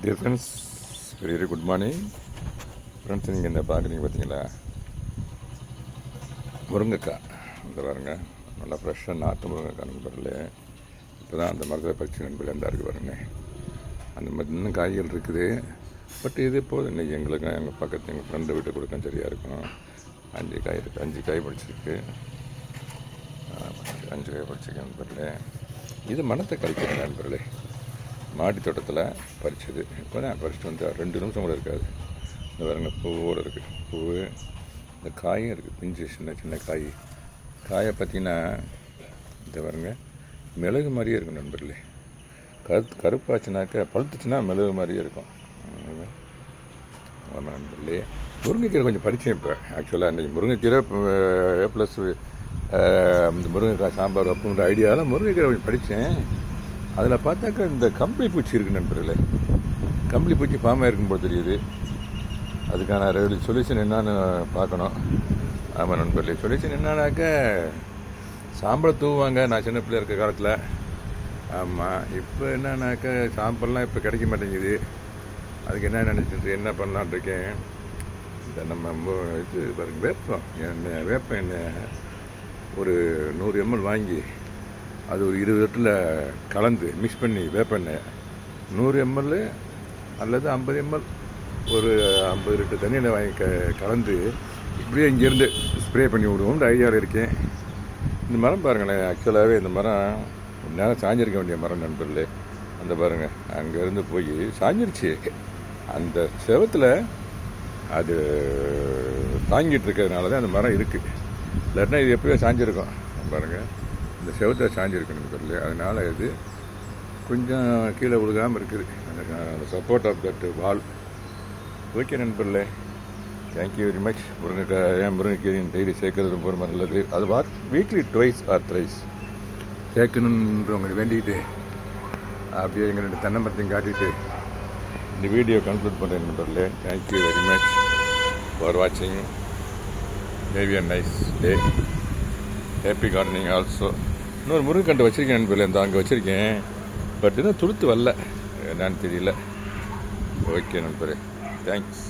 Dear friends, very very good morning friends. நீங்கள் என்ன பார்க்குறீங்க பார்த்தீங்களா? முருங்கைக்காய் இந்த பாருங்க, நல்லா ஃப்ரெஷ்ஷாக நாட்டு முருங்கைக்காய் நண்பர்களே. இப்போ தான் அந்த மரத்தை பறிச்சு நண்பர்கள் எந்த இருக்குது பாருங்க. அந்த மாதிரி இன்னும் காய்கள் இருக்குது. பட் இது போதும் இன்றைக்கி எங்களுக்கு. எங்கள் பக்கத்து எங்கள் ஃப்ரெண்டு வீட்டை கொடுக்க சரியாக இருக்கும். 5 காய் இருக்குது, 5 காய் படிச்சிருக்கு. 5 காய் படிச்சிருக்கேன் நண்பர்களே. இது மனத்தை கழிக்கிறேன் நண்பர்களே. மாடி தோட்டத்தில் பறிச்சது. இப்போ தான் பறிச்சுட்டு வந்து 2 நிமிஷம் கூட இருக்காது. இந்த பாருங்க, பூவோடு இருக்குது. பூ, இந்த காயும் இருக்குது, பிஞ்சு சின்ன சின்ன காய். காயை பார்த்தீங்கன்னா இந்த பாருங்க, மிளகு மாதிரியே இருக்கும் நண்பர்களே. கருப்பாச்சுனாக்கா பழுத்துச்சுன்னா மிளகு மாதிரியே இருக்கும். ஆமாம் நண்பர்களே. முருங்கைக்கீரை கொஞ்சம் படித்தேன் இப்போ. ஆக்சுவலாக இன்றைக்கி முருங்கைக்கீரை ப்ளஸ் இந்த முருங்கைக்காய் சாம்பார் அப்படின்ற ஐடியாவில் முருங்கைக்கீரை கொஞ்சம் படித்தேன். அதில் பார்த்தாக்கா இந்த கம்பளி பூச்சி இருக்குது நண்பர்களே. கம்பளி பூச்சி ஃபார்மாக இருக்கும்போது தெரியுது. அதுக்கான சொல்யூஷன் என்னான்னு பார்க்கணும். ஆமாம் நண்பர்களே, சொல்யூஷன் என்னான்னாக்க சாம்பலை தூவாங்க நான் சின்ன பிள்ளை இருக்க காலத்தில். ஆமாம், இப்போ என்னன்னாக்கா சாம்பல்லாம் இப்போ கிடைக்க மாட்டேங்குது. அதுக்கு என்ன நினச்சிட்டு என்ன பண்ணலான் இருக்கேன். இந்த நம்ம இது பாருங்க, வேப்ப எண்ணெய் ஒரு 100 ml வாங்கி அது ஒரு 20 லிட்டரில் கலந்து மிக்ஸ் பண்ணி வேப்பெண்ணெய் 100 ml அல்லது 50 ml ஒரு 50 லிட்டர் தண்ணியில் வாங்கி கலந்து இப்படியே இங்கேருந்து ஸ்ப்ரே பண்ணி விடுவோம்னு ஐடியாவில் இருக்கேன். இந்த மரம் பாருங்களேன், ஆக்சுவலாகவே இந்த மரம் நேரம் சாஞ்சிருக்க வேண்டிய மரம் நண்பர்களே. அந்த பாருங்கள், அங்கேருந்து போய் சாஞ்சிருச்சு. அந்த செவத்தில் அது தாங்கிட்டு இருக்கிறதுனால தான் அந்த மரம் இருக்குது. இல்லைன்னா இது எப்போயோ சாஞ்சிருக்கும். பாருங்கள், இந்த செவத்தை சாஞ்சிருக்கு நண்பர்களே. அதனால் இது கொஞ்சம் கீழே விழுகாமல் இருக்குது. அந்த support of that wall. Okay நண்பர்களே, தேங்க்யூ வெரி மச். முருங்கைக்கீரையின் டெய்லி சேர்க்கறது ரொம்ப நல்லது. அது வீக்லி 2 or 3 சேர்க்கணுன்றவங்க வேண்டிக்கிட்டு அப்படியே எங்கள் 2 தென்னை மரத்தையும் காட்டிட்டு இந்த வீடியோ கன்க்ளூட் பண்ணுறேன் நண்பர்களே. தேங்க்யூ வெரி மச் ஃபார் வாட்சிங். Maybe a nice day. Happy gardening also. இன்னொரு முருங்கைக்கண்டு வச்சுருக்கேன் நண்பர்களே. இந்த அங்கே வச்சுருக்கேன். பட் இன்னும் துளுத்து வரல, என்னன்னு தெரியல. ஓகே நண்பரே, தேங்க்ஸ்.